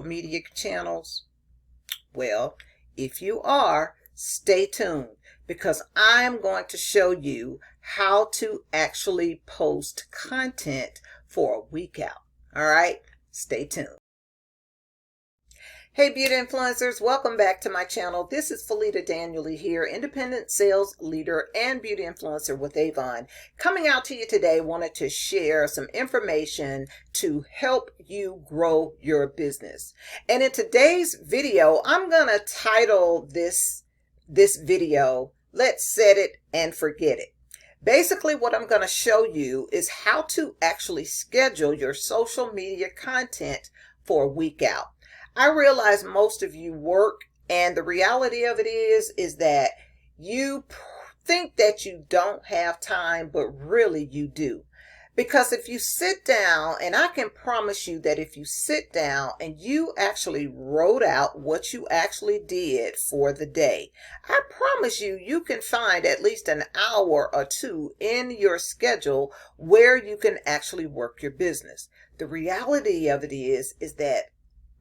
media channels? Well, if you are, stay tuned because I'm going to show you how to actually post content for a week out. All right, stay tuned. Hey beauty influencers, welcome back to my channel. This is Felita Danieli here, independent sales leader and beauty influencer with Avon. Coming out to you today, wanted to share some information to help you grow your business. And in today's video, I'm going to title this video, Let's Set It and Forget It. Basically, what I'm going to show you is how to actually schedule your social media content for a week out. I realize most of you work, and the reality of it is that you think that you don't have time, but really you do. Because if you sit down, and I can promise you that if you sit down and you actually wrote out what you actually did for the day, I promise you, you can find at least an hour or two in your schedule where you can actually work your business. The reality of it is that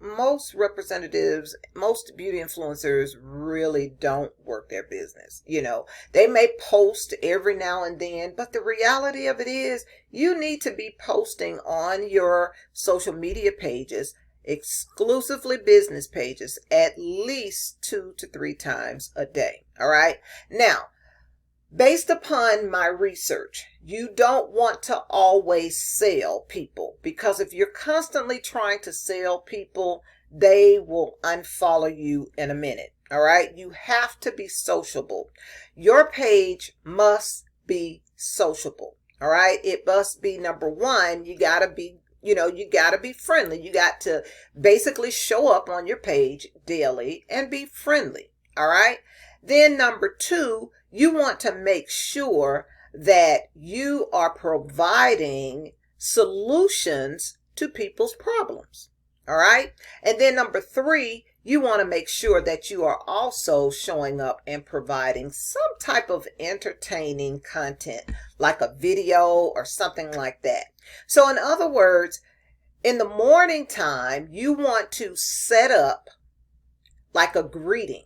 most representatives, most beauty influencers really don't work their business. You know, they may post every now and then, but the reality of it is you need to be posting on your social media pages, exclusively business pages, at least 2 to 3 times a day. All right. Now, based upon my research, you don't want to always sell people, because if you're constantly trying to sell people, they will unfollow you in a minute. All right. You have to be sociable. Your page must be sociable. All right. It must be, number one, you got to be, you got to be friendly. You got to basically show up on your page daily and be friendly. All right. Then number two, you want to make sure that you are providing solutions to people's problems. All right. And then number three, you want to make sure that you are also showing up and providing some type of entertaining content, like a video or something like that. So in other words, in the morning time, you want to set up like a greeting,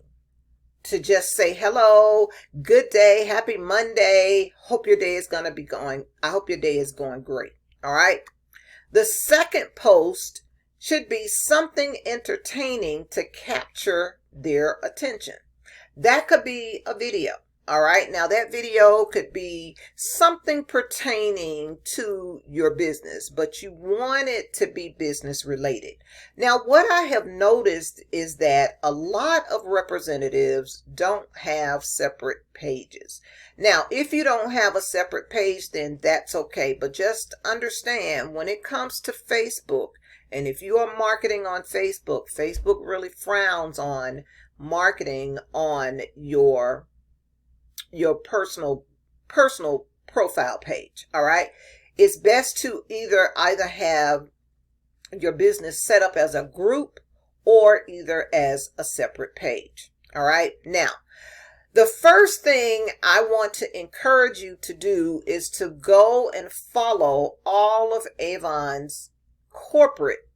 to just say, hello, good day, happy Monday. Hope your day is going to be going. I hope your day is going great. All right. The second post should be something entertaining to capture their attention. That could be a video. All right. Now that video could be something pertaining to your business, but you want it to be business related. Now, what I have noticed is that a lot of representatives don't have separate pages. Now, if you don't have a separate page, then that's okay. But just understand, when it comes to Facebook, and if you are marketing on Facebook, Facebook really frowns on marketing on your personal profile page. All right. It's best to either have your business set up as a group or either as a separate page. All right. Now, the first thing I want to encourage you to do is to go and follow all of Avon's corporate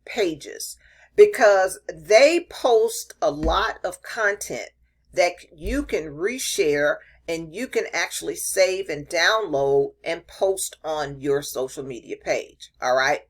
pages, because they post a lot of content that you can reshare and you can actually save and download and post on your social media page. All right.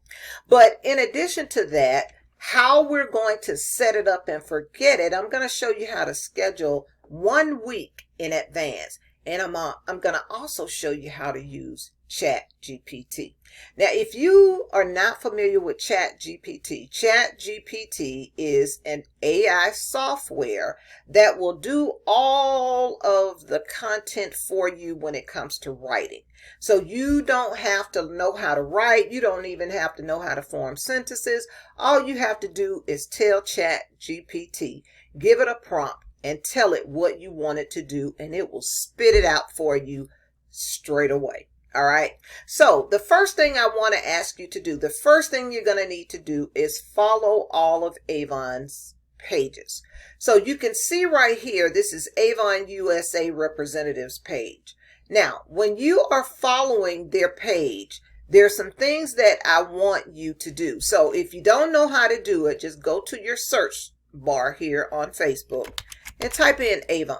But in addition to that, how we're going to set it up and forget it, I'm going to show you how to schedule 1 week in advance. And I'm going to also show you how to use ChatGPT. Now, if you are not familiar with ChatGPT, ChatGPT is an AI software that will do all of the content for you when it comes to writing. So you don't have to know how to write. You don't even have to know how to form sentences. All you have to do is tell ChatGPT, give it a prompt, and tell it what you want it to do, and it will spit it out for you straight away. All right. So the first thing I want to ask you to do, the first thing you're going to need to do is follow all of Avon's pages. So you can see right here, this is Avon USA representatives page. Now, when you are following their page, there's some things that I want you to do. So if you don't know how to do it, just go to your search bar here on Facebook and type in Avon.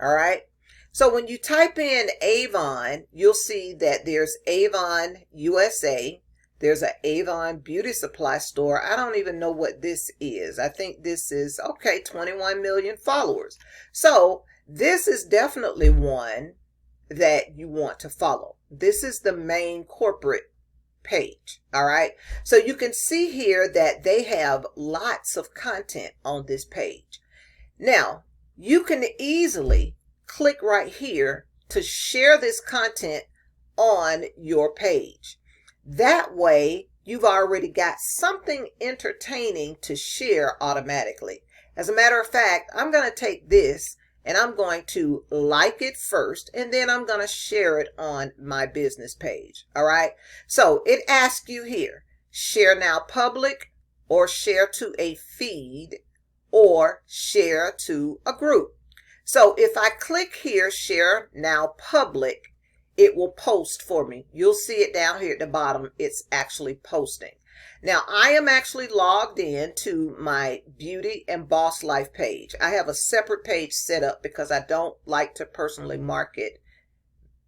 All right. So when you type in Avon, you'll see that there's Avon USA. There's an Avon beauty supply store. I don't even know what this is. I think this is, okay, 21 million followers. So this is definitely one that you want to follow. This is the main corporate page. All right. So you can see here that they have lots of content on this page. Now, you can easily click right here to share this content on your page. That way, you've already got something entertaining to share automatically. As a matter of fact, I'm going to take this and I'm going to like it first, and then I'm going to share it on my business page. All right. So it asks you here, share now public, or share to a feed, or share to a group. So if I click here, share now public, it will post for me. You'll see it down here at the bottom. It's actually posting. Now, I am actually logged in to my Beauty and Boss Life page. I have a separate page set up because I don't like to personally market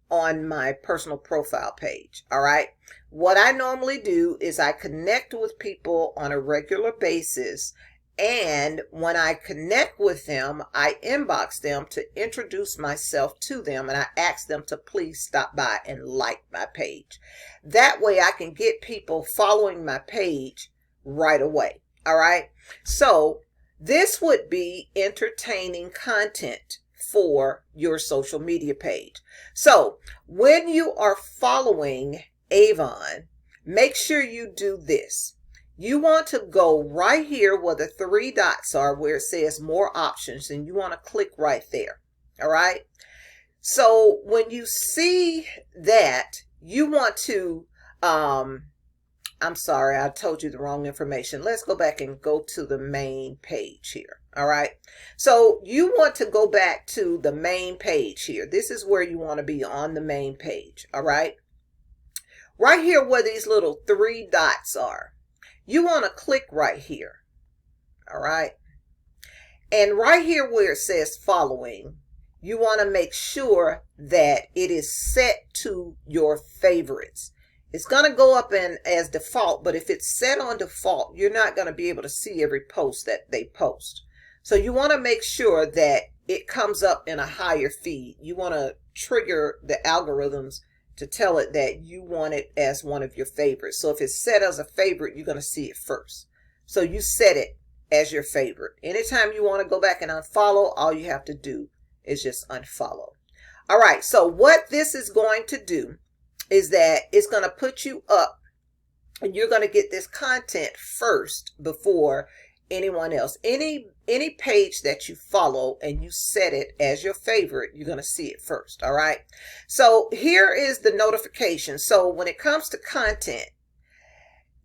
on my personal profile page. All right. What I normally do is I connect with people on a regular basis. And when I connect with them, I inbox them to introduce myself to them, and I ask them to please stop by and like my page. That way I can get people following my page right away. All right. So this would be entertaining content for your social media page. So when you are following Avon, make sure you do this. You want to go right here where the three dots are, where it says more options, and you want to click right there. All right. So when you see that, you want to, I'm sorry, I told you the wrong information. Let's go back and go to the main page here. All right. So you want to go back to the main page here. This is where you want to be, on the main page. All right. Right here where these little three dots are. You want to click right here. All right. And right here where it says following, you want to make sure that it is set to your favorites. It's going to go up in as default, but if it's set on default, you're not going to be able to see every post that they post. So you want to make sure that it comes up in a higher feed. You want to trigger the algorithms to tell it that you want it as one of your favorites. So if it's set as a favorite, you're going to see it first. So you set it as your favorite. Anytime you want to go back and unfollow, all you have to do is just unfollow. All right. So what this is going to do is that it's going to put you up, and you're going to get this content first before anyone else. Any page that you follow and you set it as your favorite, you're going to see it first. All right. So here is the notification. So when it comes to content,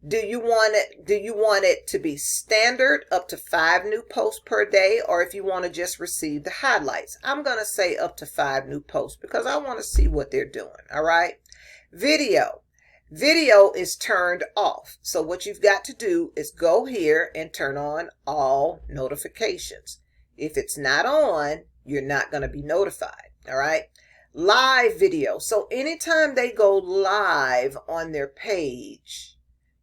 do you want it to be standard, up to 5 new posts per day, or if you want to just receive the highlights? I'm going to say up to 5 new posts because I want to see what they're doing. All right. Video is turned off. So what you've got to do is go here and turn on all notifications. If it's not on, you're not going to be notified. All right. Live video. So anytime they go live on their page,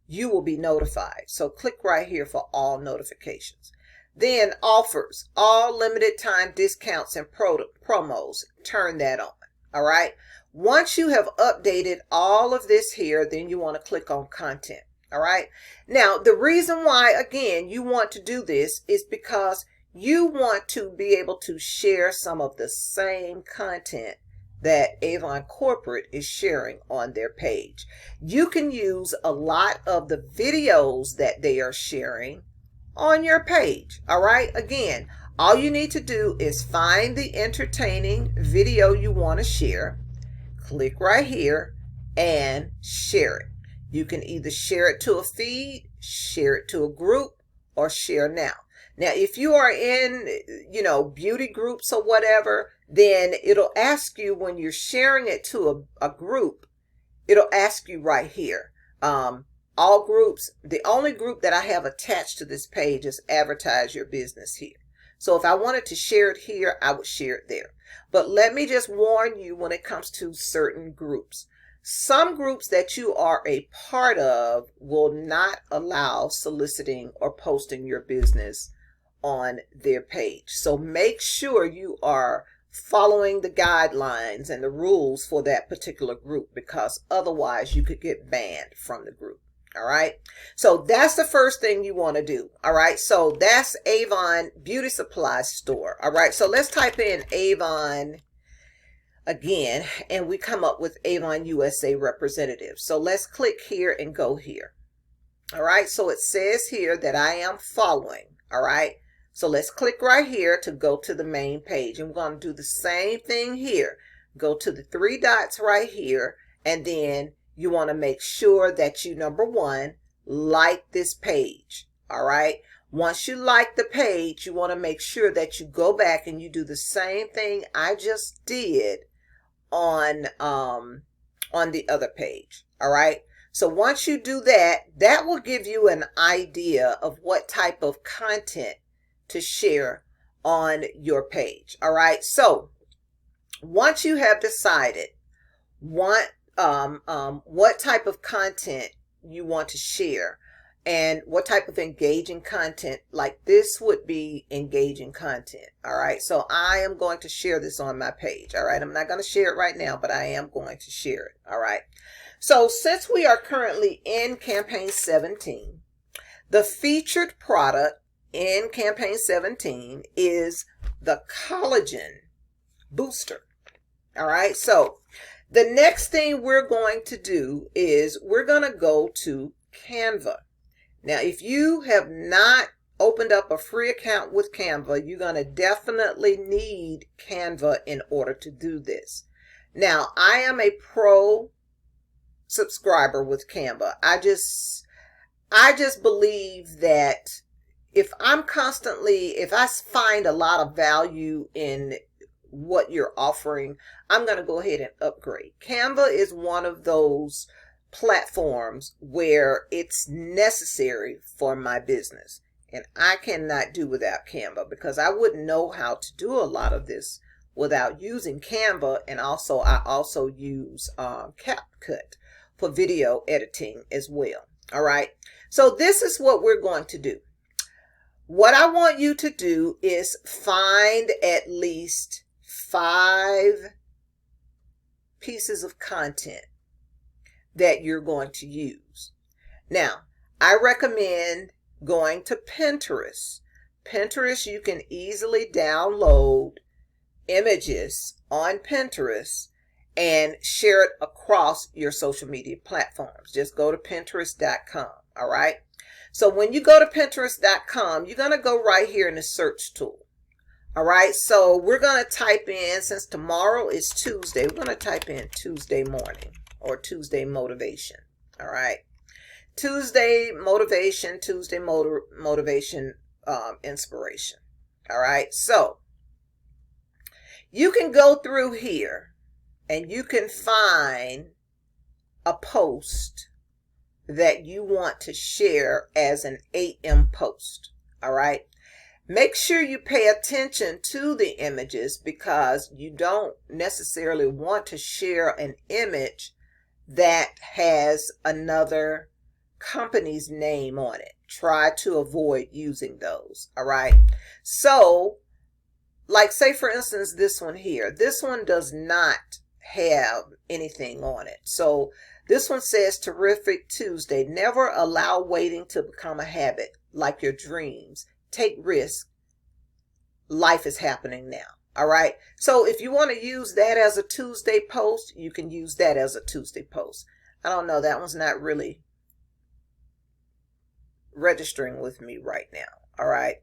you will be notified. So click right here for all notifications. Then offers, all limited time discounts and promos. Turn that on. All right. Once you have updated all of this here, then you want to click on content. All right. Now, the reason why, again, you want to do this is because you want to be able to share some of the same content that Avon Corporate is sharing on their page. You can use a lot of the videos that they are sharing on your page. All right. Again, all you need to do is find the entertaining video you want to share. Click right here and share it. You can either share it to a feed, share it to a group, or share now. Now, if you are in, beauty groups or whatever, then it'll ask you when you're sharing it to a group, it'll ask you right here. All groups, the only group that I have attached to this page is advertise your business here. So if I wanted to share it here, I would share it there. But let me just warn you when it comes to certain groups. Some groups that you are a part of will not allow soliciting or posting your business on their page. So make sure you are following the guidelines and the rules for that particular group, because otherwise you could get banned from the group. All right. So that's the first thing you want to do. All right. So that's Avon Beauty Supply Store. All right. So let's type in Avon again, and we come up with Avon USA representative. So let's click here and go here. All right. So it says here that I am following. All right. So let's click right here to go to the main page. And we're going to do the same thing here. Go to the three dots right here, and then you want to make sure that you, number one, like this page. All right. Once you like the page, you want to make sure that you go back and you do the same thing I just did on the other page. All right. So once you do that, that will give you an idea of what type of content to share on your page. All right. So once you have decided what type of content you want to share and what type of engaging content, like this would be engaging content. All right. So I am going to share this on my page. All right. I'm not going to share it right now, but I am going to share it. All right. So since we are currently in campaign 17, the featured product in campaign 17 is the collagen booster. All right. So the next thing we're going to do is we're going to go to Canva. Now, if you have not opened up a free account with Canva, you're going to definitely need Canva in order to do this. Now, I am a pro subscriber with Canva. I just believe that if I find a lot of value in what you're offering, I'm going to go ahead and upgrade. Canva is one of those platforms where it's necessary for my business, and I cannot do without Canva, because I wouldn't know how to do a lot of this without using Canva. And also I also use CapCut for video editing as well. All right. So this is what we're going to do. What I want you to do is find at least 5 pieces of content that you're going to use. Now, I recommend going to Pinterest. Pinterest, you can easily download images on Pinterest and share it across your social media platforms. Just go to Pinterest.com. All right. So when you go to Pinterest.com, you're going to go right here in the search tool. All right. So we're going to type in, since tomorrow is Tuesday, we're going to type in Tuesday morning or Tuesday motivation. All right. Tuesday motivation, Tuesday motivation, inspiration. All right. So you can go through here and you can find a post that you want to share as an AM post. All right. Make sure you pay attention to the images, because you don't necessarily want to share an image that has another company's name on it. Try to avoid using those. All right. So, like, say for instance, this one here, this one does not have anything on it. So this one says, Terrific Tuesday. Never allow waiting to become a habit, like your dreams. Take risks. Life is happening now. All right. So if you want to use that as a Tuesday post, you can use that as a Tuesday post. I don't know. That one's not really registering with me right now. All right.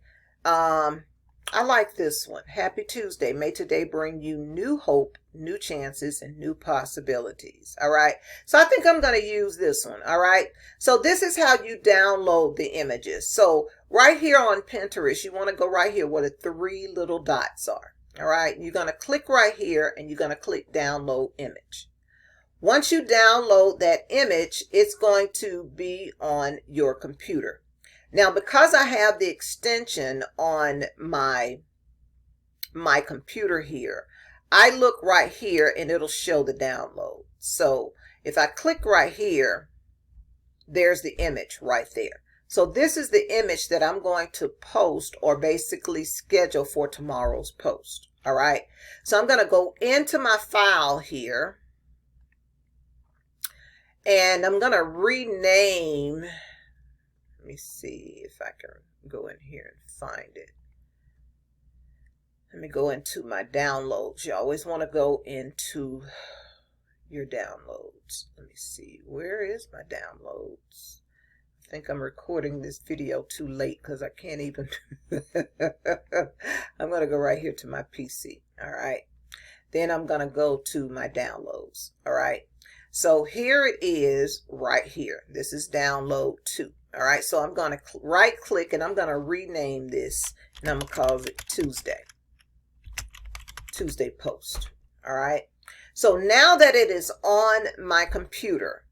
I like this one. Happy Tuesday. May today bring you new hope, new chances, and new possibilities. All right. So I think I'm going to use this one. All right. So this is how you download the images. So right here on Pinterest, you want to go right here where the 3 little dots are. All right. You're going to click right here and you're going to click download image. Once you download that image, it's going to be on your computer. Now, because I have the extension on my computer here, I look right here and it'll show the download. So if I click right here, there's the image right there. So this is the image that I'm going to post, or basically schedule for tomorrow's post. All right. So I'm going to go into my file here and I'm going to rename. Let me see if I can go in here and find it. Let me go into my downloads. You always want to go into your downloads. Let me see. Where is my downloads? I think I'm recording this video too late because I can't even. I'm going to go right here to my PC. All right. Then I'm going to go to my downloads. All right. So here it is right here. This is download 2. All right. So I'm going to right click and I'm going to rename this and I'm going to call it Tuesday post. All right. So now that it is on my computer,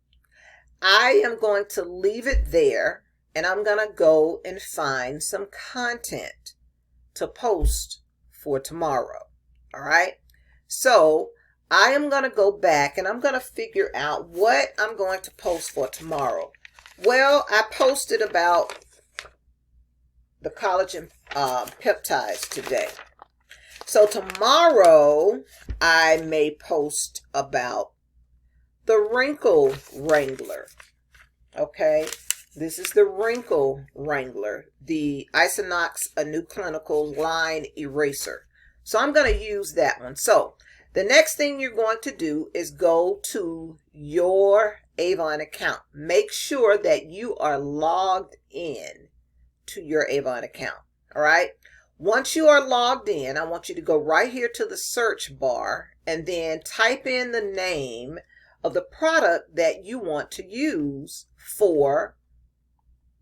I am going to leave it there and I'm going to go and find some content to post for tomorrow. All right. So I am going to go back and I'm going to figure out what I'm going to post for tomorrow. Well, I posted about the collagen peptides today. So tomorrow I may post about the Wrinkle Wrangler. Okay, this is the Wrinkle Wrangler, the Isonox A New Clinical Line Eraser. So I'm going to use that one. So the next thing you're going to do is go to your Avon account. Make sure that you are logged in to your Avon account. All right. Once you are logged in, I want you to go right here to the search bar and then type in the name of the product that you want to use for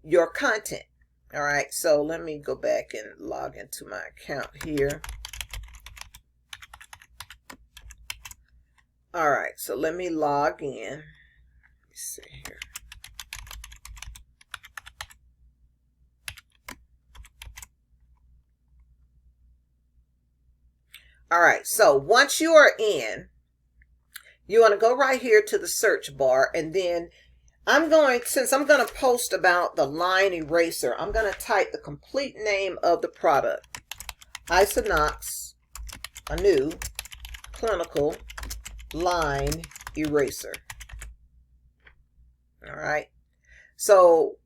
your content. All right, so let me go back and log into my account here. All right, so let me log in. Let me see here. All right, so once you are in, you want to go right here to the search bar, and then since I'm going to post about the line eraser, I'm going to type the complete name of the product. Isonox A New Clinical Line Eraser. All right. So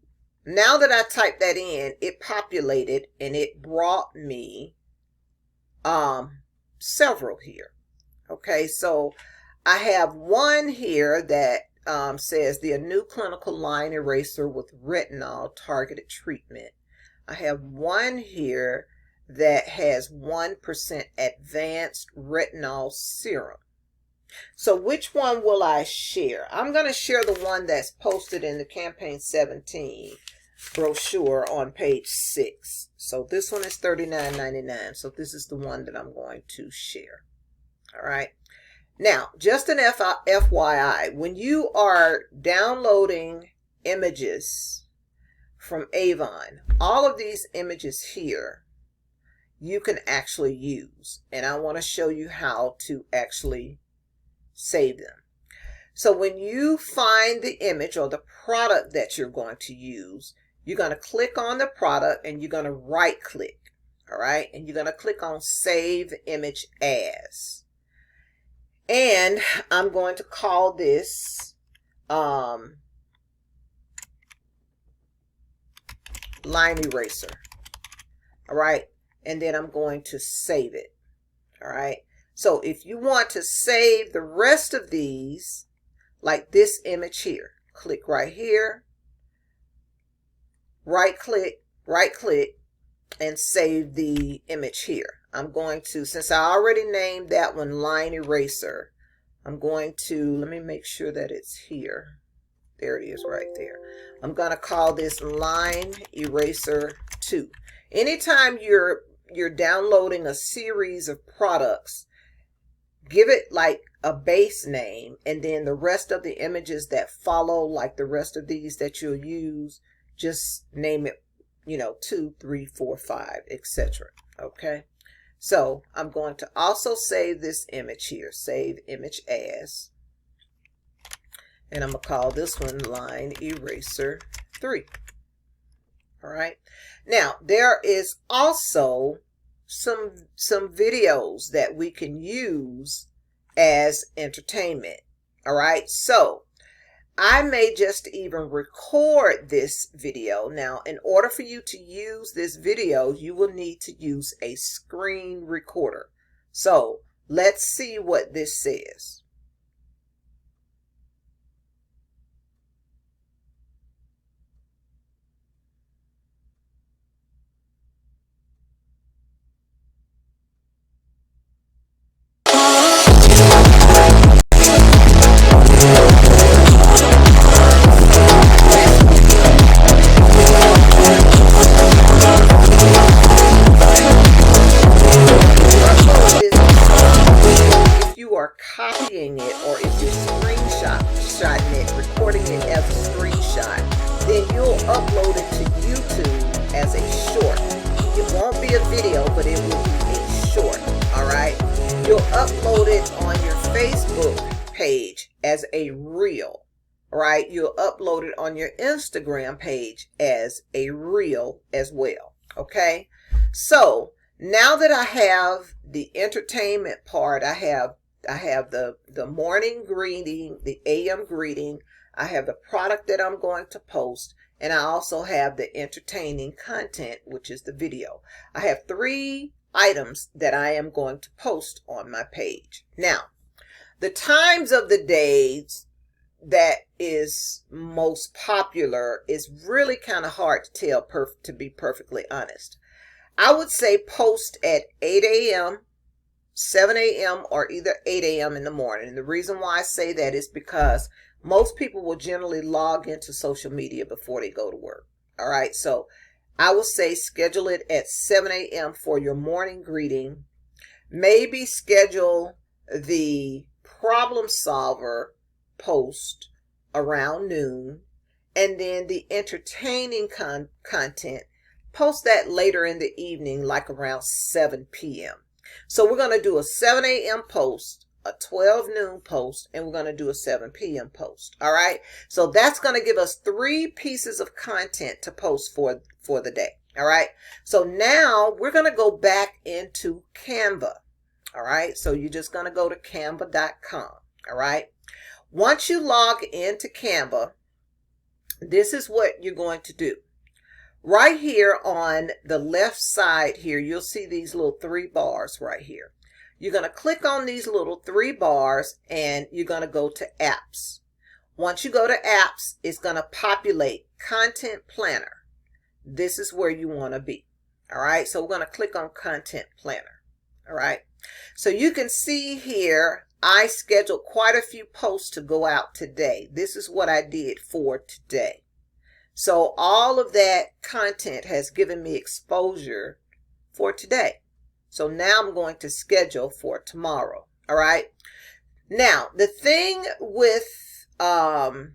now that I typed that in, it populated and it brought me several here. Okay, so I have one here that says the A New Clinical Line Eraser with Retinol Targeted Treatment. I have one here that has 1% Advanced Retinol Serum. So which one will I share? I'm going to share the one that's posted in the Campaign 17 brochure on page 6. So this one is $39.99. So this is the one that I'm going to share. All right. Now, just an FYI, when you are downloading images from Avon, all of these images here, you can actually use. And I want to show you how to actually save them. So when you find the image or the product that you're going to use, you're going to click on the product and you're going to right click. All right. And you're going to click on Save Image As. And I'm going to call this line eraser. All right. And then I'm going to save it. All right. So if you want to save the rest of these, like this image here, click right here, right click, and save the image here. I'm going to, since I already named that one Line Eraser, I'm going to, let me make sure that it's here. There it is right there. I'm going to call this Line Eraser 2. Anytime you're downloading a series of products, give it like a base name, and then the rest of the images that follow, like the rest of these that you'll use, just name it, 2, 3, 4, 5, etc. Okay. So I'm going to also save this image here, save image as, and I'm going to call this one line eraser 3. All right. Now there is also some videos that we can use as entertainment. All right. So I may just even record this video. Now, in order for you to use this video, you will need to use a screen recorder. So let's see what this says. Copying it, or if you're screenshotting it, recording it as a screenshot, then you'll upload it to YouTube as a short. It won't be a video, but it will be a short. All right. You'll upload it on your Facebook page as a reel. All right. You'll upload it on your Instagram page as a reel as well. Okay. So now that I have the entertainment part, I have the morning greeting, the AM greeting. I have the product that I'm going to post, and I also have the entertaining content, which is the video. I have 3 items that I am going to post on my page. Now, the times of the days that is most popular is really kind of hard to tell, to be perfectly honest. I would say post at 8 a.m., 7 a.m. or either 8 a.m. in the morning. And the reason why I say that is because most people will generally log into social media before they go to work. All right. So I will say schedule it at 7 a.m. for your morning greeting. Maybe schedule the problem solver post around noon, and then the entertaining content, post that later in the evening, like around 7 p.m. So we're going to do a 7 a.m. post, a 12 noon post, and we're going to do a 7 p.m. post. All right. So that's going to give us 3 pieces of content to post for the day. All right. So now we're going to go back into Canva. All right. So you're just going to go to canva.com. All right. Once you log into Canva, this is what you're going to do. Right here on the left side here, you'll see these little 3 bars right here. You're going to click on these little 3 bars, and you're going to go to apps. Once you go to apps, it's going to populate Content Planner. This is where you want to be. All right. So we're going to click on Content Planner. All right. So you can see here, I scheduled quite a few posts to go out today. This is what I did for today. So all of that content has given me exposure for today. So now I'm going to schedule for tomorrow. All right. Now, the thing with Canva,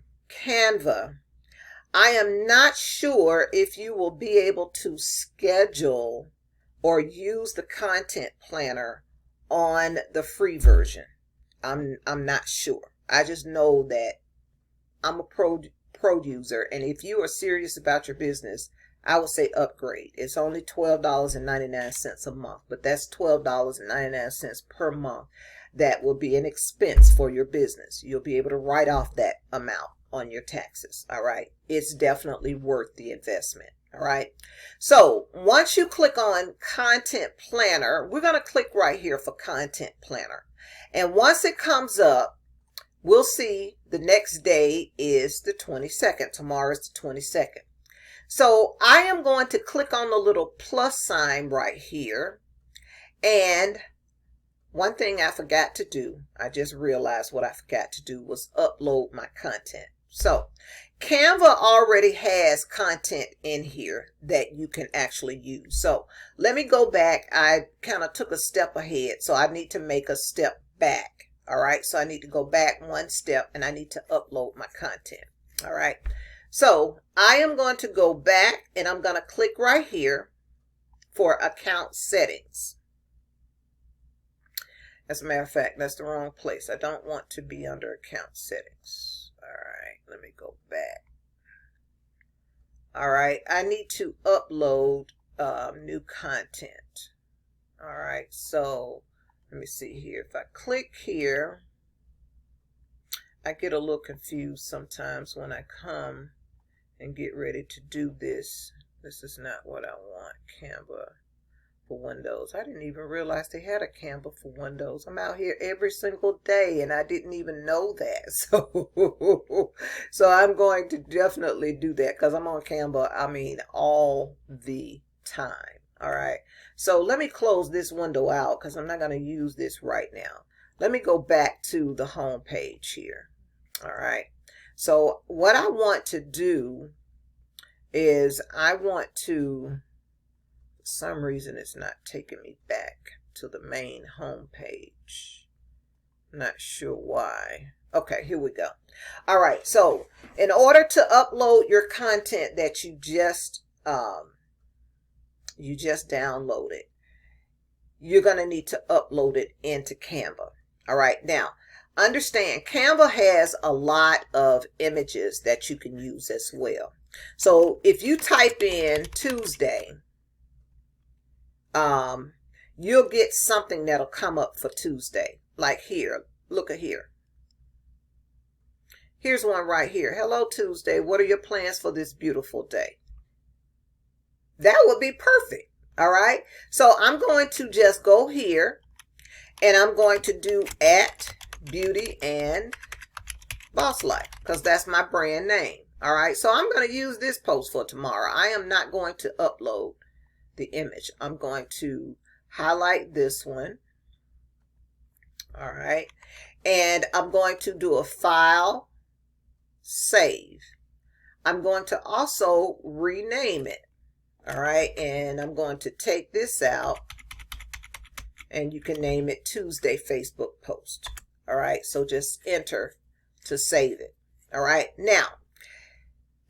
I am not sure if you will be able to schedule or use the content planner on the free version. I'm not sure. I just know that I'm a pro user, and if you are serious about your business, I would say upgrade. It's only $12.99 a month, but that's $12.99 per month. That will be an expense for your business. You'll be able to write off that amount on your taxes. All right. It's definitely worth the investment. All right. So once you click on Content Planner, we're going to click right here for Content Planner. And once it comes up, we'll see the next day is the 22nd. Tomorrow is the 22nd. So I am going to click on the little plus sign right here. And one thing I forgot to do, I just realized what I forgot to do was upload my content. So Canva already has content in here that you can actually use. So let me go back. I kind of took a step ahead, so I need to make a step back. All right, so I need to go back one step and I need to upload my content. All right, so I am going to go back and I'm going to click right here for account settings. As a matter of fact, that's the wrong place. I don't want to be under account settings. All right, let me go back. All right, I need to upload new content. All right, so let me see here. If I click here, I get a little confused sometimes when I come and get ready to do this. This is not what I want. Canva for Windows. I didn't even realize they had a Canva for Windows. I'm out here every single day and I didn't even know that. So I'm going to definitely do that because I'm on Canva, I mean, all the time. All right. So let me close this window out because I'm not going to use this right now. Let me go back to the home page here. All right. So what I want to do is I want to, for some reason it's not taking me back to the main home page. Not sure why. Okay, here we go. All right. So in order to upload your content that you just downloaded, you're going to need to upload it into Canva. All right. Now, understand Canva has a lot of images that you can use as well. So if you type in Tuesday, you'll get something that'll come up for Tuesday. Like here, look at here. Here's one right here. Hello, Tuesday. What are your plans for this beautiful day? That would be perfect. All right. So I'm going to just go here and I'm going to do @Beauty and Boss Life because that's my brand name. All right. So I'm going to use this post for tomorrow. I am not going to upload the image. I'm going to highlight this one. All right. And I'm going to do a file, save. I'm going to also rename it. All right. And I'm going to take this out and you can name it Tuesday Facebook post. All right. So just enter to save it. All right. Now,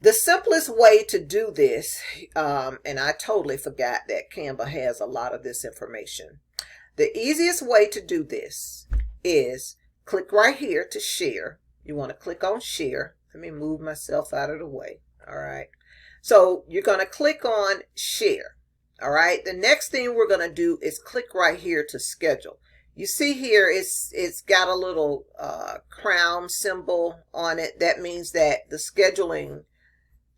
the simplest way to do this, and I totally forgot that Canva has a lot of this information. The easiest way to do this is click right here to share. You want to click on share. Let me move myself out of the way. All right. So you're going to click on share. All right. The next thing we're going to do is click right here to schedule. You see here, it's got a little crown symbol on it. That means that the scheduling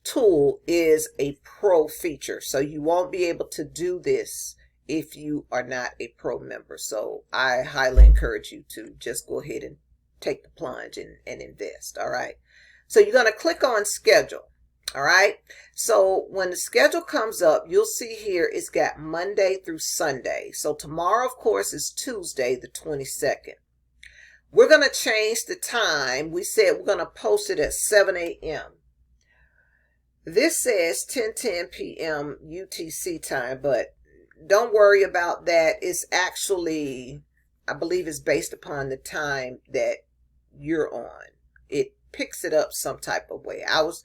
tool is a pro feature. So you won't be able to do this if you are not a pro member. So I highly encourage you to just go ahead and take the plunge and invest. All right. So you're going to click on schedule. All right. So when the schedule comes up, you'll see here it's got Monday through Sunday. So tomorrow, of course, is Tuesday, the 22nd. We're going to change the time. We said we're going to post it at 7 a.m. This says 10:10 p.m. UTC time, but don't worry about that. It's actually, I believe it's based upon the time that you're on. It picks it up some type of way. I was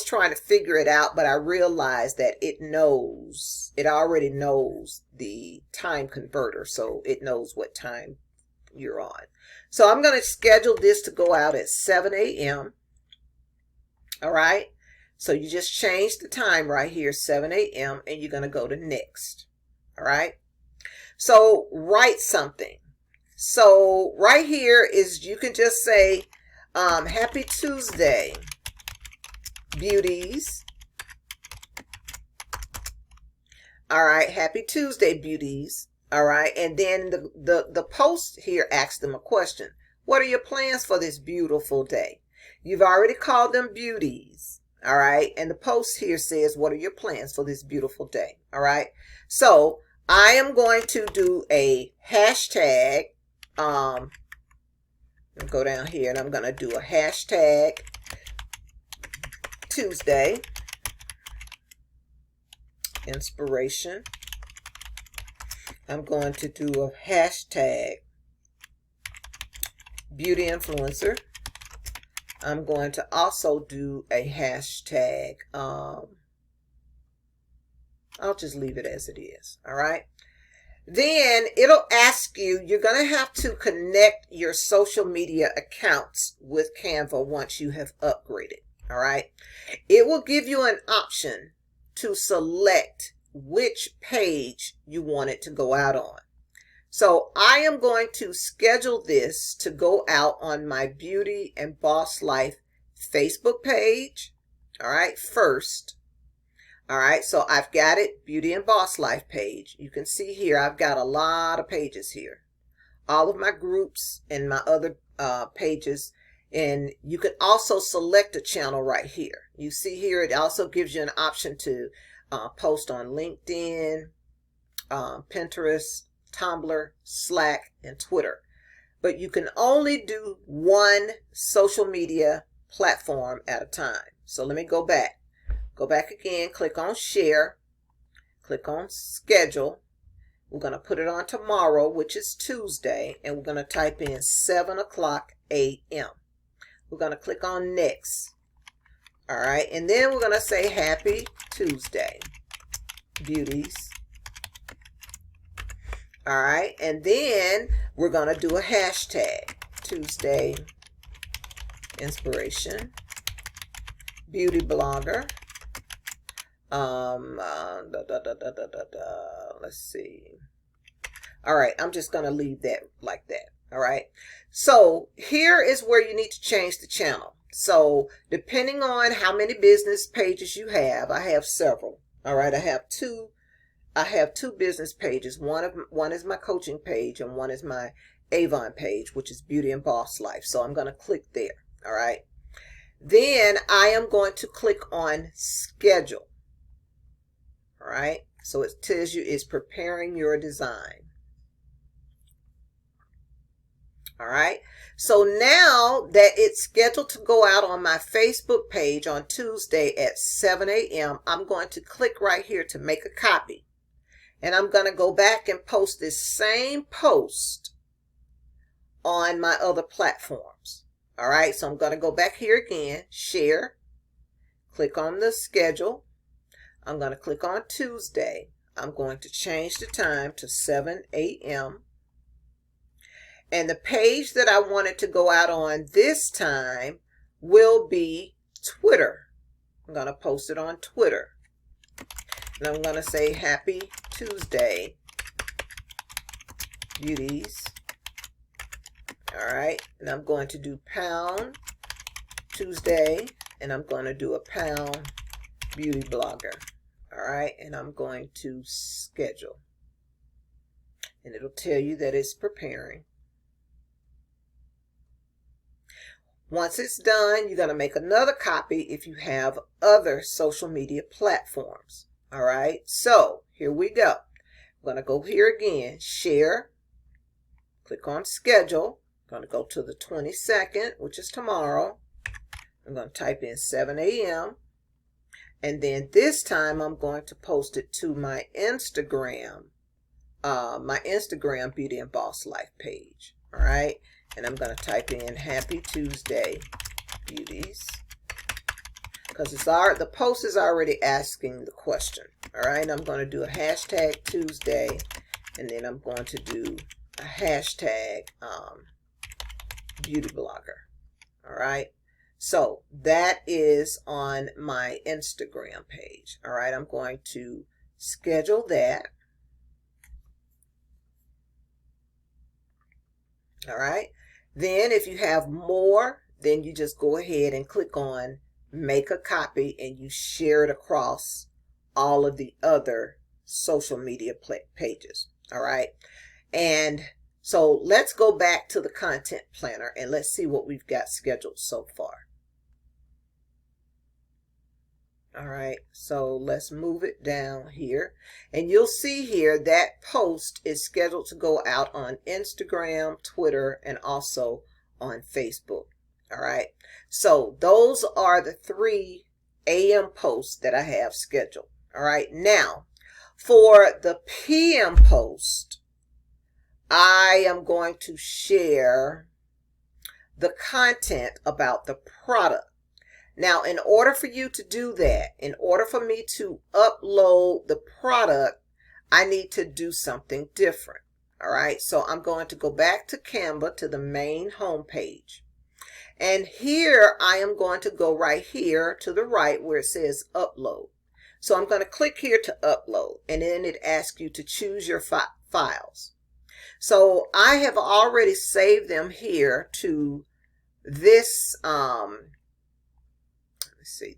trying to figure it out, but I realized that it already knows the time converter, so it knows what time you're on. So I'm going to schedule this to go out at 7 a.m. All right. So you just change the time right here, 7 a.m. and you're going to go to next. All right. So write something. So right here is, you can just say, happy Tuesday, beauties. All right. Happy Tuesday, beauties. All right. And then the post here asks them a question. What are your plans for this beautiful day? You've already called them beauties. All right. And the post here says, what are your plans for this beautiful day? All right. So I am going to do a hashtag. I'll go down here and I'm going to do a hashtag Tuesday inspiration. I'm going to do a hashtag beauty influencer. I'm going to also do a hashtag. I'll just leave it as it is. All right. Then it'll ask you, you're going to have to connect your social media accounts with Canva once you have upgraded. All right. It will give you an option to select which page you want it to go out on. So I am going to schedule this to go out on my Beauty and Boss Life Facebook page. All right, first. All right, so I've got it, Beauty and Boss Life page. You can see here, I've got a lot of pages here. All of my groups and my other pages. And you can also select a channel right here. You see here, it also gives you an option to post on LinkedIn, Pinterest, Tumblr, Slack, and Twitter. But you can only do one social media platform at a time. So let me go back. Go back again, click on share, click on schedule. We're going to put it on tomorrow, which is Tuesday, and we're going to type in 7 o'clock a.m. We're going to click on next. All right, and then we're going to say happy Tuesday, beauties. All right, and then we're going to do a hashtag, Tuesday Inspiration, Beauty Blogger. Let's see. All right, I'm just going to leave that like that. All right, so here is where you need to change the channel. So depending on how many business pages you have, I have several. All right, I have two business pages. One is my coaching page, and one is my Avon page, which is Beauty and Boss Life. So I'm going to click there. All right. Then I am going to click on schedule. All right. So it tells you it's preparing your design. All right. So now that it's scheduled to go out on my Facebook page on Tuesday at 7 a.m., I'm going to click right here to make a copy. And I'm going to go back and post this same post on my other platforms. All right, so I'm going to go back here again, share, click on the schedule. I'm going to click on Tuesday. I'm going to change the time to 7 a.m. And the page that I wanted to go out on this time will be Twitter. I'm going to post it on Twitter. And I'm going to say happy Tuesday, beauties. All right. And I'm going to do pound Tuesday. And I'm going to do a pound beauty blogger. All right. And I'm going to schedule. And it'll tell you that it's preparing. Once it's done, you're going to make another copy if you have other social media platforms. All right, so here we go. I'm going to go here again, share, click on schedule. I'm going to go to the 22nd, which is tomorrow. I'm going to type in 7 a.m. And then this time I'm going to post it to my Instagram Beauty and Boss Life page. All right, and I'm going to type in happy Tuesday, beauties. Because the post is already asking the question. All right, I'm going to do a hashtag Tuesday, and then I'm going to do a hashtag beauty blogger. All right, so that is on my Instagram page. All right, I'm going to schedule that. All right, then if you have more, then you just go ahead and click on make a copy, and you share it across all of the other social media pages. All right. And so let's go back to the content planner and let's see what we've got scheduled so far. All right. So let's move it down here, and you'll see here that post is scheduled to go out on Instagram, Twitter, and also on Facebook. All right, so those are the 3 a.m. posts that I have scheduled. All right, now for the p.m. post, I am going to share the content about the product. Now, in order for you to do that, in order for me to upload the product, I need to do something different. All right, so I'm going to go back to Canva, to the main home page. And here I am going to go right here to the right where it says upload. So I'm going to click here to upload, and then it asks you to choose your files. So I have already saved them here to this,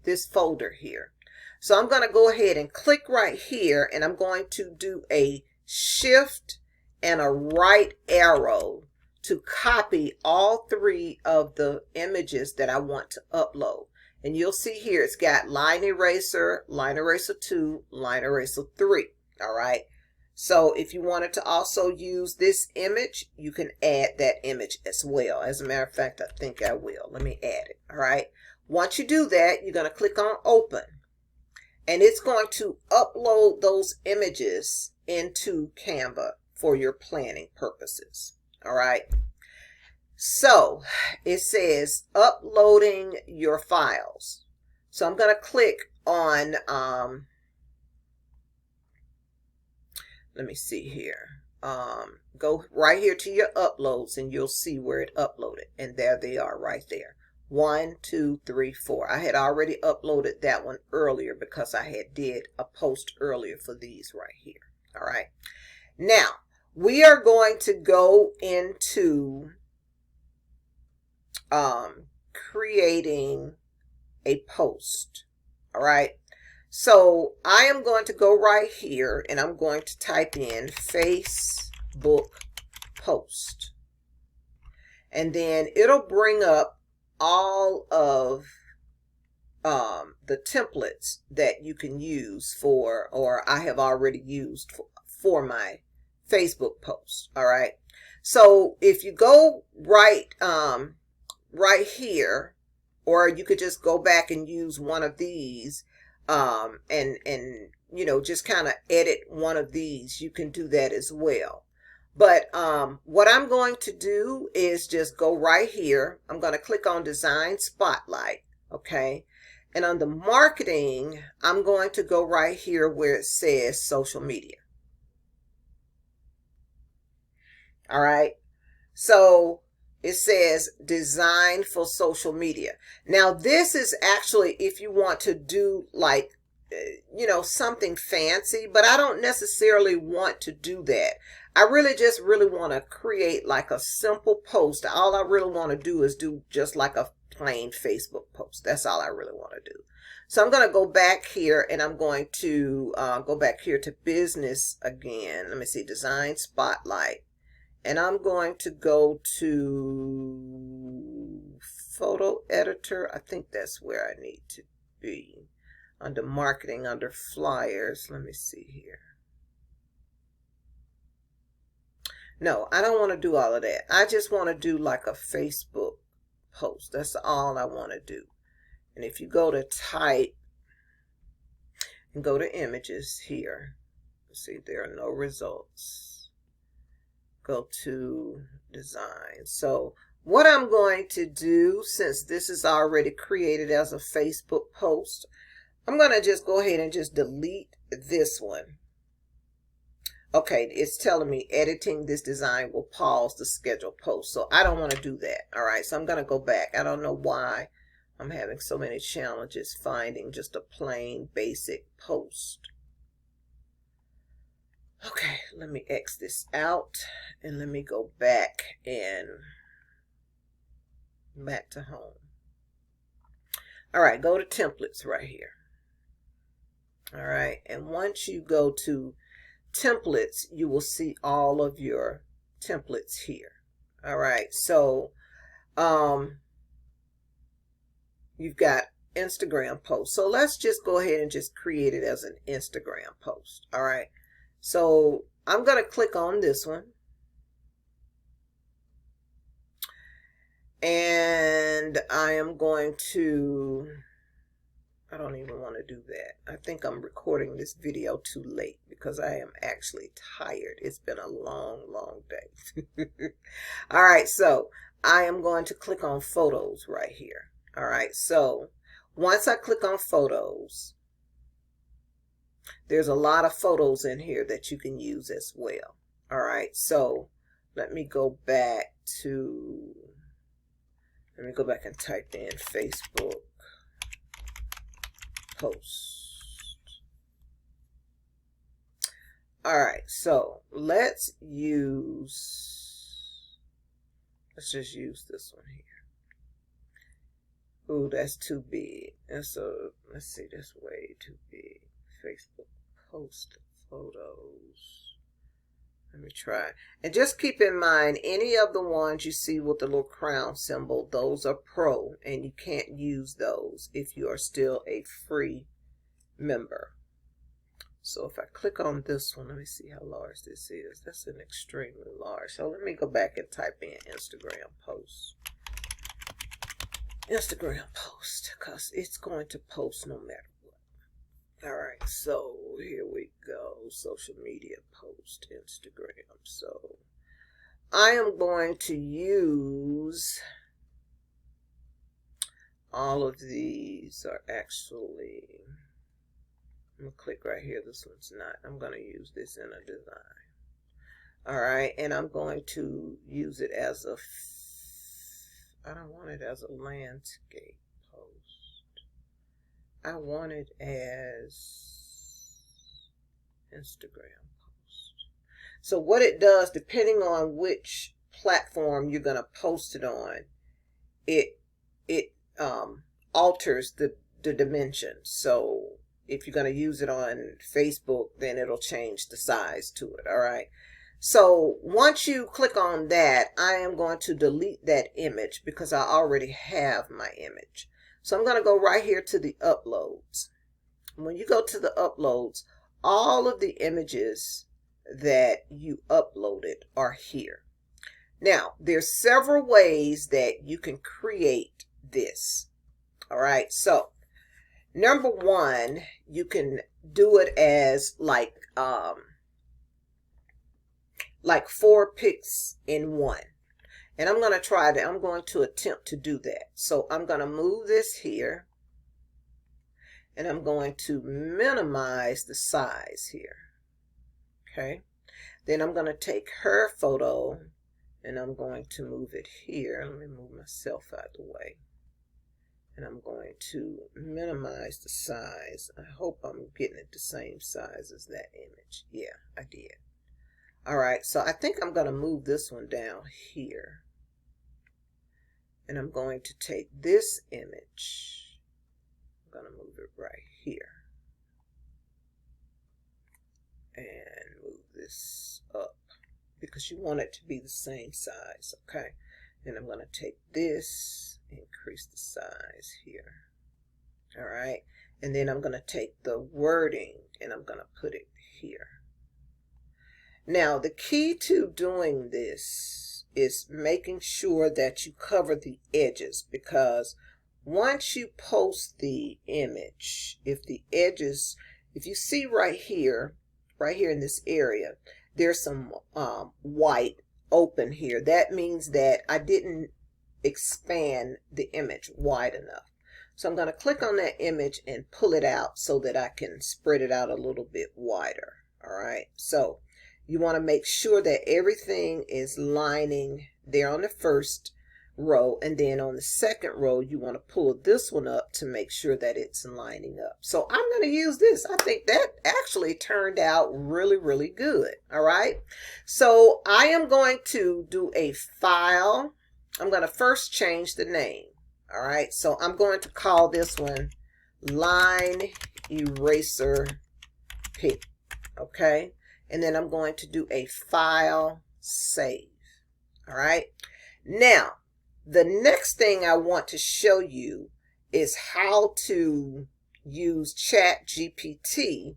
this folder here. So I'm going to go ahead and click right here, and I'm going to do a shift and a right arrow to copy all three of the images that I want to upload. And you'll see here it's got line eraser 2, line eraser 3. All right. So if you wanted to also use this image, you can add that image as well. As a matter of fact, I think I will. Let me add it. All right. Once you do that, you're going to click on open, and it's going to upload those images into Canva for your planning purposes. All right. So it says uploading your files. So I'm going to click on, let me see here. Go right here to your uploads, and you'll see where it uploaded. And there they are right there. 1, 2, 3, 4. I had already uploaded that one earlier because I had did a post earlier for these right here. All right. Now we are going to go into creating a post. All right. So I am going to go right here, and I'm going to type in Facebook post, and then it'll bring up all of the templates that you can use for, or I have already used for my Facebook post. All right. So if you go right here, or you could just go back and use one of these, and you know, just kind of edit one of these, you can do that as well. But what I'm going to do is just go right here. I'm going to click on Design Spotlight, okay? And on the marketing, I'm going to go right here where it says social media. All right. So it says design for social media. Now this is actually if you want to do like, you know, something fancy, but I don't necessarily want to do that. I really want to create like a simple post. All I really want to do is do just like a plain Facebook post. That's all I really want to do. So I'm going to go back here, and I'm going to go back here to business again. Let me see, Design Spotlight. And I'm going to go to photo editor. I think that's where I need to be. Under marketing, under flyers. Let me see here. No, I don't want to do all of that. I just want to do like a Facebook post. That's all I want to do. And if you go to type and go to images here, see there are no results. Go to design. So what I'm going to do, since this is already created as a Facebook post, I'm going to just go ahead and just delete this one. Okay, it's telling me editing this design will pause the scheduled post. So I don't want to do that. All right, so I'm going to go back. I don't know why I'm having so many challenges finding just a plain basic post. Okay, let me X this out, and let me go back and back to home. All right, go to templates right here. All right, and once you go to templates, you will see all of your templates here. All right, so you've got Instagram post. So let's just go ahead and just create it as an Instagram post. All right, so I'm going to click on this one, and I am going to I don't even want to do that. I think I'm recording this video too late because I am actually tired. It's been a long, long day. All right, so I am going to click on photos right here. All right, so once I click on photos, there's a lot of photos in here that you can use as well. All right, so let me go back and type in Facebook post. All right, so let's just use this one here. Ooh, that's too big. And so let's see, that's way too big. Facebook post photos. Let me try. And just keep in mind, any of the ones you see with the little crown symbol, those are pro, and you can't use those if you are still a free member. So if I click on this one, let me see how large this is. That's an extremely large. So let me go back and type in Instagram post. Instagram post, because it's going to post no matter what. All right, so here we go. Social media post, Instagram. So I am going to use, all of these are actually, I'm going to click right here. This one's not. I'm going to use this in a design. All right, and I'm going to use it as a, I don't want it as a landscape post. I want it as Instagram post. So what it does, depending on which platform you're going to post it on, it alters the dimensions. So if you're going to use it on Facebook, then it'll change the size to it. All right. So once you click on that, I am going to delete that image because I already have my image. So I'm going to go right here to the uploads. When you go to the uploads, all of the images that you uploaded are here. Now, there's several ways that you can create this. All right. So number one, you can do it as like 4 pics in one. And I'm going to try that. I'm going to attempt to do that. So I'm going to move this here. And I'm going to minimize the size here. Okay. Then I'm going to take her photo and I'm going to move it here. Let me move myself out of the way. And I'm going to minimize the size. I hope I'm getting it the same size as that image. Yeah, I did. All right, so I think I'm going to move this one down here. And I'm going to take this image. I'm going to move it right here. And move this up because you want it to be the same size, okay? And I'm going to take this, increase the size here. All right, and then I'm going to take the wording and I'm going to put it here. Now, the key to doing this is making sure that you cover the edges, because once you post the image, if you see right here in this area, there's some white open here. That means that I didn't expand the image wide enough. So I'm going to click on that image and pull it out so that I can spread it out a little bit wider. All right, so you want to make sure that everything is lining there on the first row, and then on the second row you want to pull this one up to make sure that it's lining up. So I'm going to use this. I think that actually turned out really, really good. All right, so I am going to do a file. I'm going to first change the name. All right, so I'm going to call this one Line Eraser Pick. Okay, and then I'm going to do a file save. All right, now the next thing I want to show you is how to use ChatGPT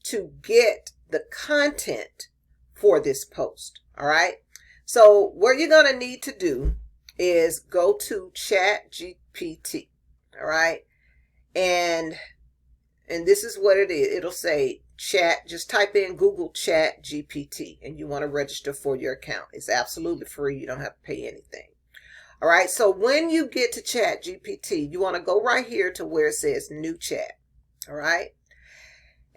to get the content for this post. All right, so what you're going to need to do is go to ChatGPT. All right, and And this is what it is. It'll say chat, just type in Google Chat GPT, and you want to register for your account. It's absolutely free. You don't have to pay anything. All right. So when you get to Chat GPT, you want to go right here to where it says new chat. All right.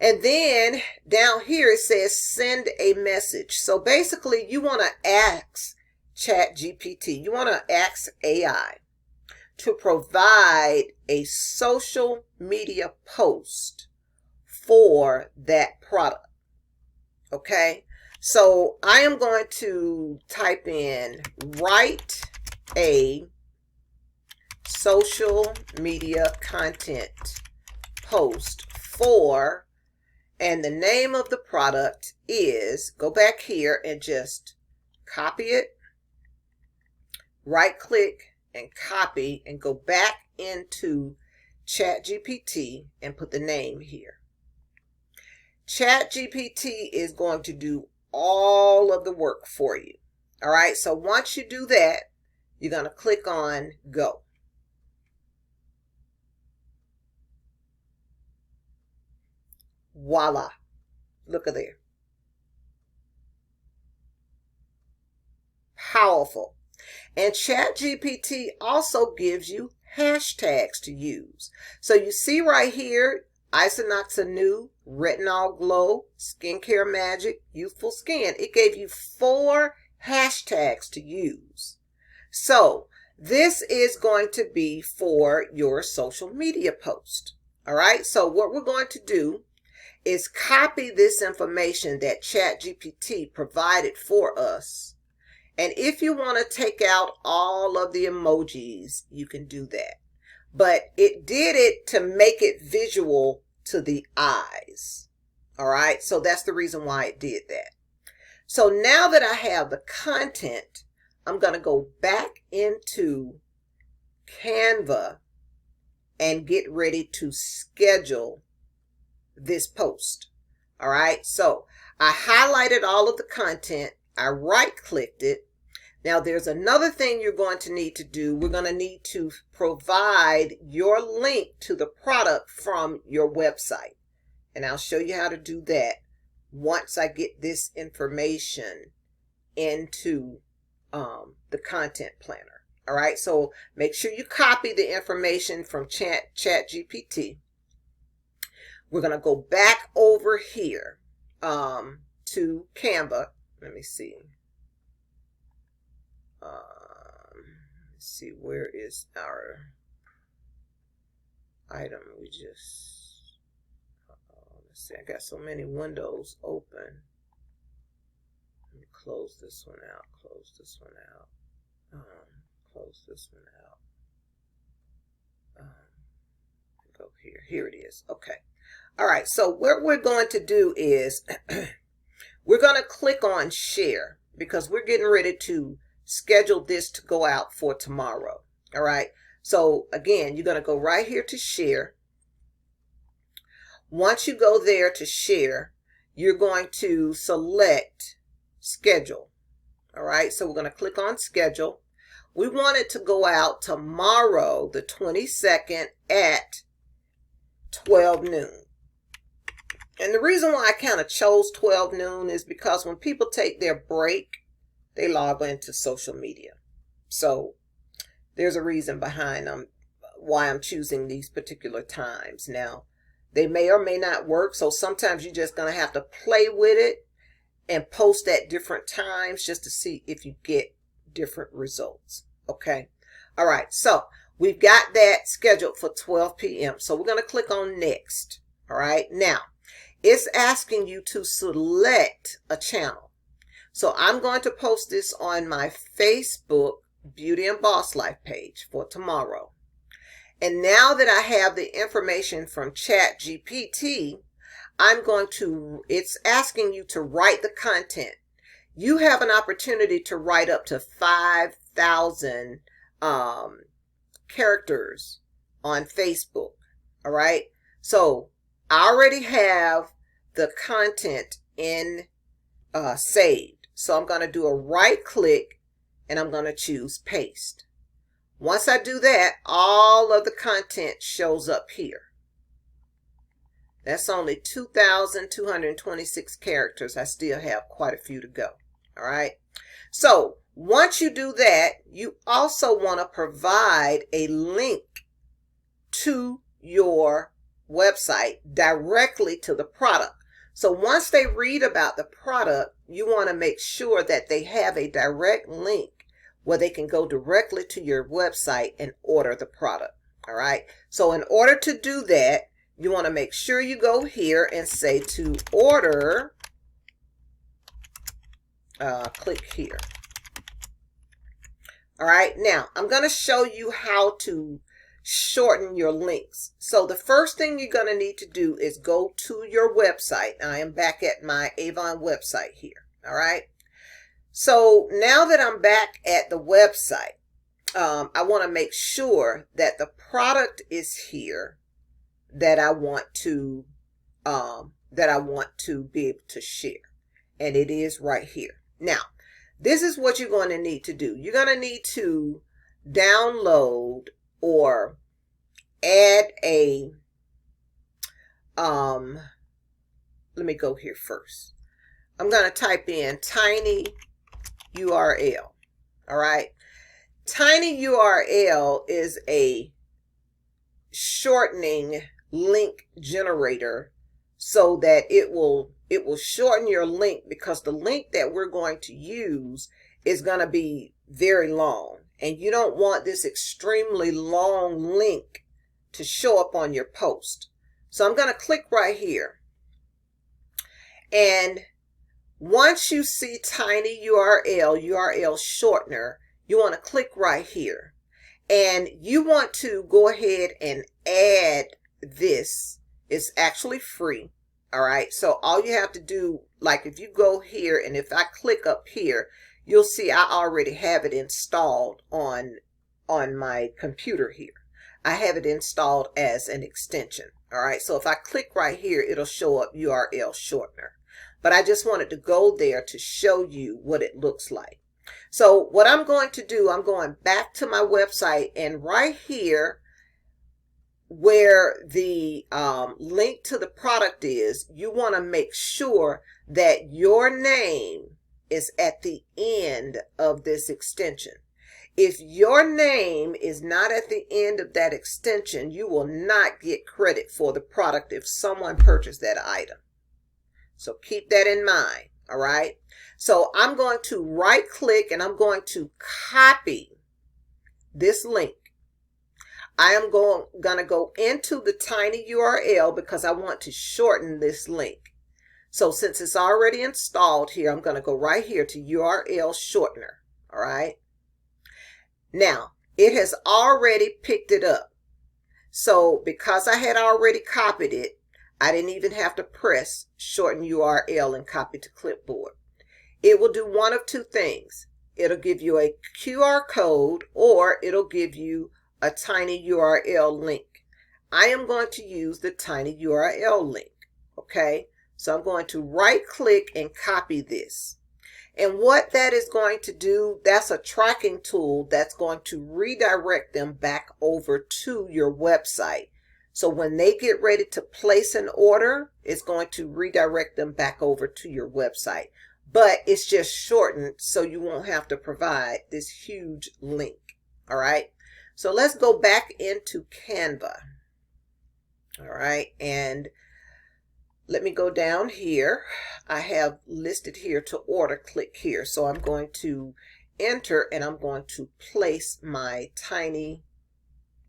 And then down here it says send a message. So basically you want to ask Chat GPT, you want to ask AI to provide a social media post for that product. Okay, so I am going to type in write a social media content post for, and the name of the product is, go back here and just copy it, right click and copy, and go back into ChatGPT and put the name here. ChatGPT is going to do all of the work for you. All right, so once you do that, you're going to click on go. Voila. Look at there. Powerful. And ChatGPT also gives you hashtags to use. So you see right here, Isinoxanew, Retinol Glow, Skincare Magic, Youthful Skin. It gave you 4 hashtags to use. So this is going to be for your social media post. All right. So what we're going to do is copy this information that ChatGPT provided for us. And if you want to take out all of the emojis, you can do that. But it did it to make it visual to the eyes. All right. So that's the reason why it did that. So now that I have the content, I'm going to go back into Canva and get ready to schedule this post. All right. So I highlighted all of the content. I right clicked it. Now there's another thing you're going to need to do. We're going to need to provide your link to the product from your website. And I'll show you how to do that once I get this information into the content planner. All right. So make sure you copy the information from ChatGPT. We're going to go back over here to Canva. Let me see. Let's see, where is our item? Let's see, I got so many windows open. Let me close this one out, close this one out, close this one out. Go here. Here it is. Okay. All right. So what we're going to do is we're going to click on share because we're getting ready to schedule this to go out for tomorrow. All right. So again, you're going to go right here to share. Once you go there to share, you're going to select schedule. All right. So we're going to click on schedule. We want it to go out tomorrow, the 22nd at 12 noon. And the reason why I kind of chose 12 noon is because when people take their break, they log into social media. So there's a reason behind why I'm choosing these particular times. Now, they may or may not work. So sometimes you're just going to have to play with it and post at different times just to see if you get different results. Okay. All right. So we've got that scheduled for 12 p.m. So we're going to click on next. All right. Now it's asking you to select a channel. So I'm going to post this on my Facebook Beauty and Boss Life page for tomorrow. And now that I have the information from ChatGPT, it's asking you to write the content. You have an opportunity to write up to 5,000 characters on Facebook. All right. So I already have the content in saved. So I'm going to do a right click and I'm going to choose paste. Once I do that, all of the content shows up here. That's only 2,226 characters. I still have quite a few to go. All right. So once you do that, you also want to provide a link to your website directly to the product. So once they read about the product, you want to make sure that they have a direct link where they can go directly to your website and order the product. All right. So in order to do that, you want to make sure you go here and say to order, click here. All right. Now I'm going to show you how to shorten your links. So the first thing you're going to need to do is go to your website. I am back at my Avon website here. All right. So now that I'm back at the website, I want to make sure that the product is here that I want to be able to share, and it is right here. Now, this is what you're going to need to do. You're going to need to download or add a let me go here first. I'm going to type in tiny URL. All right. Tiny URL is a shortening link generator so that it will shorten your link, because the link that we're going to use is going to be very long, and you don't want this extremely long link to show up on your post. So I'm going to click right here, and once you see tiny URL shortener, you want to click right here, and you want to go ahead and add this. It's actually free. All right. So all you have to do, like if you go here and if I click up here, you'll see I already have it installed on my computer here. I have it installed as an extension. All right. So if I click right here, it'll show up URL shortener. But I just wanted to go there to show you what it looks like. So what I'm going to do, I'm going back to my website, and right here where the link to the product is, you want to make sure that your name is at the end of this extension. If your name is not at the end of that extension, you will not get credit for the product if someone purchased that item. So keep that in mind. All right. So I'm going to right click and I'm going to copy this link. I am going to go into the tiny URL because I want to shorten this link. So since it's already installed here, I'm going to go right here to URL shortener. All right. Now it has already picked it up. So because I had already copied it, I didn't even have to press shorten URL and copy to clipboard. It will do one of two things. It'll give you a QR code, or it'll give you a tiny URL link. I am going to use the tiny URL link. Okay. So I'm going to right click and copy this. And what that is going to do, that's a tracking tool that's going to redirect them back over to your website. So when they get ready to place an order, it's going to redirect them back over to your website. But it's just shortened so you won't have to provide this huge link. All right. So let's go back into Canva. All right. And let me go down here. I have listed here to order. Click here. So I'm going to enter and I'm going to place my tiny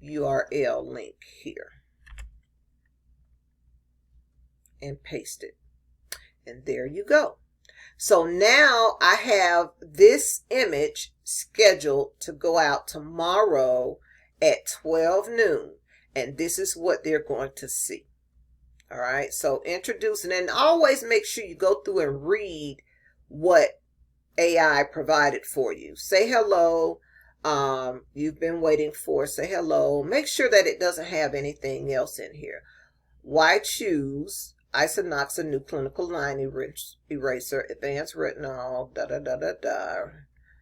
URL link here and paste it. And there you go. So now I have this image scheduled to go out tomorrow at 12 noon. And this is what they're going to see. All right. So introducing, and always make sure you go through and read what AI provided for you. Say hello. You've been waiting for, say hello. Make sure that it doesn't have anything else in here. Why choose Isinoxa new clinical line eraser, advanced retinol,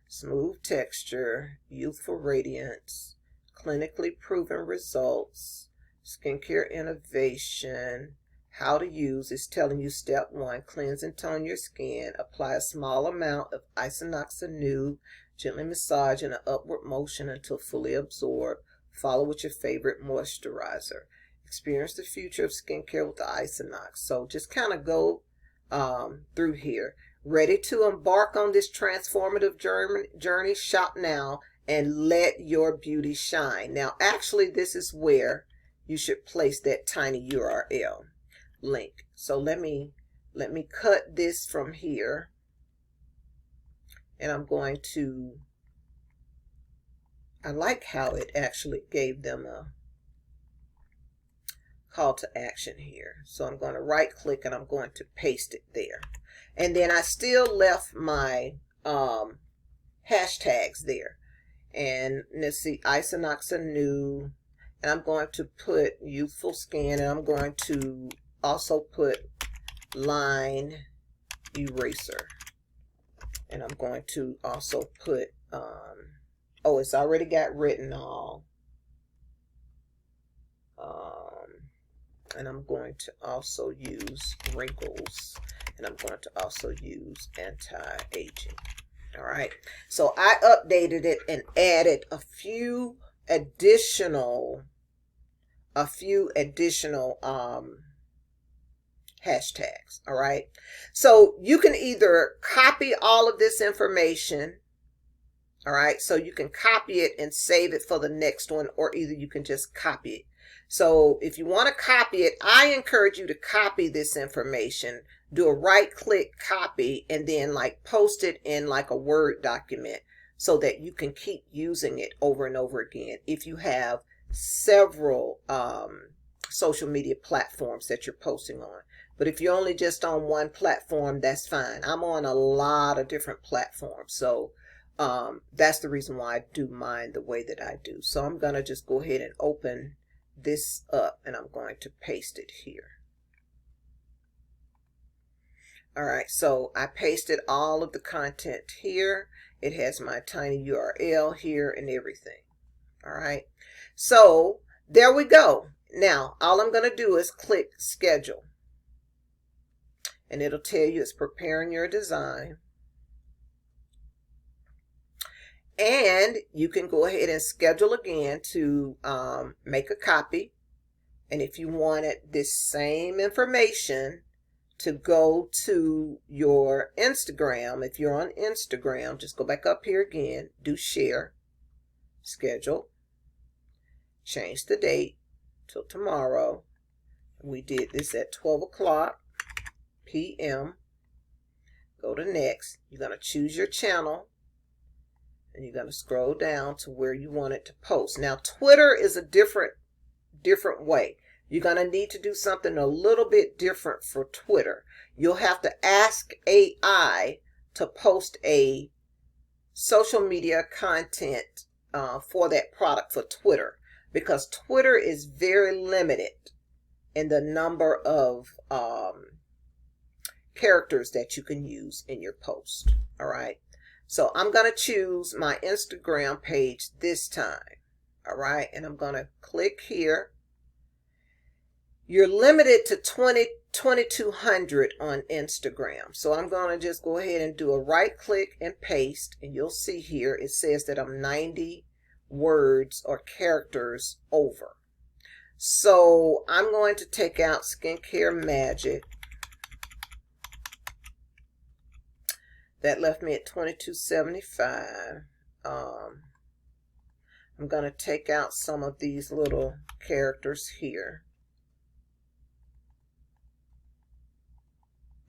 smooth texture, youthful radiance, clinically proven results, skincare innovation, how to use. It's telling you step 1, cleanse and tone your skin. Apply a small amount of Isinoxa Nude. Gently massage in an upward motion until fully absorbed. Follow with your favorite moisturizer. Experience the future of skincare with the Isinox. So just kind of go through here. Ready to embark on this transformative journey? Shop now and let your beauty shine. Now, actually, this is where you should place that tiny URL link. So let me cut this from here, and I'm going to, I like how it actually gave them a call to action here. So I'm going to right click and I'm going to paste it there. And then I still left my hashtags there. And let's see, Isinoxa Nude, and I'm going to put youthful skin, and I'm going to also put line eraser, and I'm going to also put oh, it's already got retinol, and I'm going to also use wrinkles, and I'm going to also use anti-aging. All right, so I updated it and added a few additional hashtags. All right, so you can either copy all of this information. All right, so you can copy it and save it for the next one, or either you can just copy it. So if you want to copy it, I encourage you to copy this information. Do a right click copy and then like post it in like a Word document so that you can keep using it over and over again if you have several social media platforms that you're posting on. But if you're only just on one platform, that's fine. I'm on a lot of different platforms, so that's the reason why I do mine the way that I do. So I'm going to just go ahead and open this up, and I'm going to paste it here. All right, so I pasted all of the content here. It has my tiny URL here and everything. All right, so there we go. Now, all I'm going to do is click schedule, and it'll tell you it's preparing your design. And you can go ahead and schedule again to make a copy. And if you wanted this same information to go to your Instagram, if you're on Instagram, just go back up here again, do share, schedule, change the date till tomorrow. We did this at 12 o'clock p.m. Go to next. You're going to choose your channel, and you're going to scroll down to where you want it to post. Now, Twitter is a different way. You're going to need to do something a little bit different for Twitter. You'll have to ask AI to post a social media content for that product for Twitter, because Twitter is very limited in the number of characters that you can use in your post. All right. So I'm going to choose my Instagram page this time. All right. And I'm going to click here. You're limited to 2,200 on Instagram. So I'm going to just go ahead and do a right click and paste. And you'll see here it says that I'm 90 words or characters over. So I'm going to take out Skincare Magic. That left me at 2275. I'm going to take out some of these little characters here.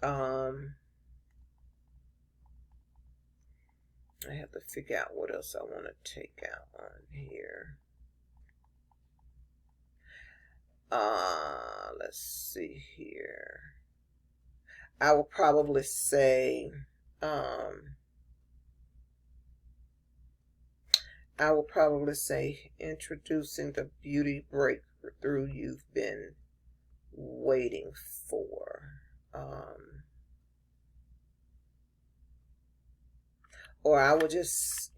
I have to figure out what else I want to take out on here. Let's see here. I will probably say, introducing the beauty breakthrough you've been waiting for. Or I would just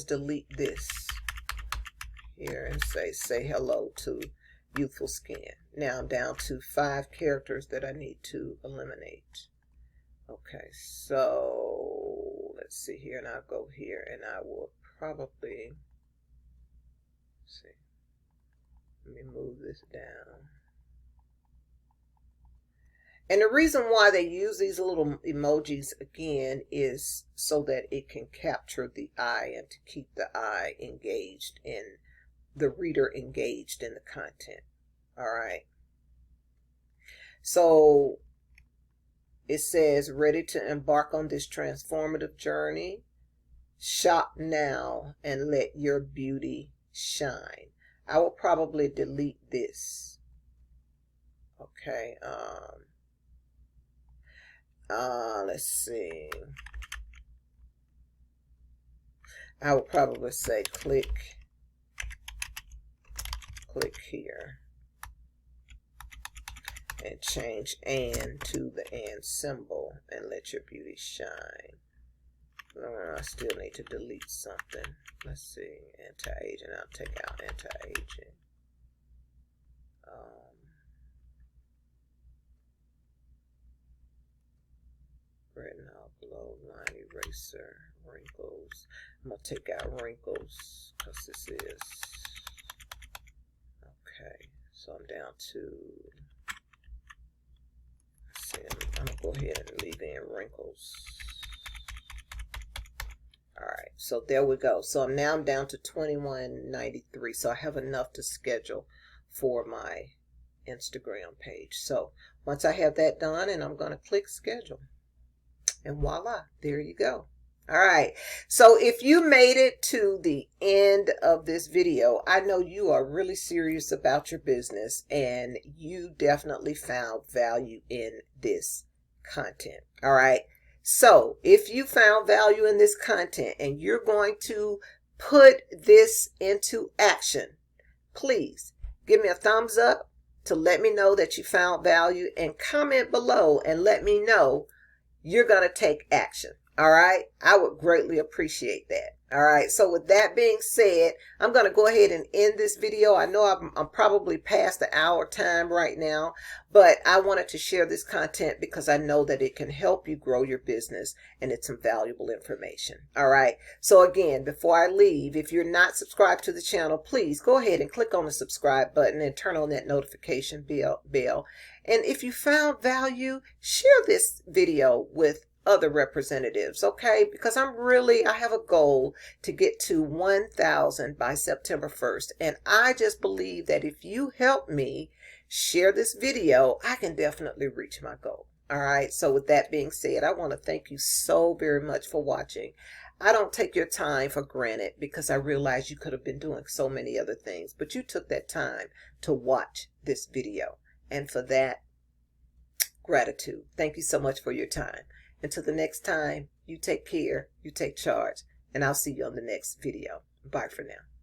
delete this here and say hello to youthful skin. Now I'm down to 5 characters that I need to eliminate. Okay, so let's see here, and I'll go here, and I will probably, see, let me move this down. And the reason why they use these little emojis again is so that it can capture the eye and to keep the eye engaged in the reader, engaged in the content. All right. So it says, ready to embark on this transformative journey. Shop now and let your beauty shine. I will probably delete this. Okay. Let's see. I would probably say click here and change "and" to the "and" symbol and let your beauty shine. I still need to delete something. Let's see. Anti-aging. I'll take out anti-aging. Retinol, glow, line eraser, wrinkles. I'm going to take out wrinkles because this is, okay, so I'm down to, let's see, I'm going to go ahead and leave in wrinkles. All right, so there we go. So I'm down to 2193. So I have enough to schedule for my Instagram page. So once I have that done, and I'm going to click schedule. And voila, there you go. All right. So if you made it to the end of this video, I know you are really serious about your business and you definitely found value in this content. All right. So if you found value in this content and you're going to put this into action, please give me a thumbs up to let me know that you found value, and comment below and let me know you're going to take action. All right. I would greatly appreciate that. All right. So with that being said, I'm going to go ahead and end this video. I know I'm probably past the hour time right now, but I wanted to share this content because I know that it can help you grow your business and it's some valuable information. All right. So again, before I leave, if you're not subscribed to the channel, please go ahead and click on the subscribe button and turn on that notification bell. And if you found value, share this video with other representatives, okay? Because I have a goal to get to 1,000 by September 1st. And I just believe that if you help me share this video, I can definitely reach my goal. All right. So with that being said, I want to thank you so very much for watching. I don't take your time for granted because I realize you could have been doing so many other things, but you took that time to watch this video. And for that, gratitude. Thank you so much for your time. Until the next time, you take care, you take charge, and I'll see you on the next video. Bye for now.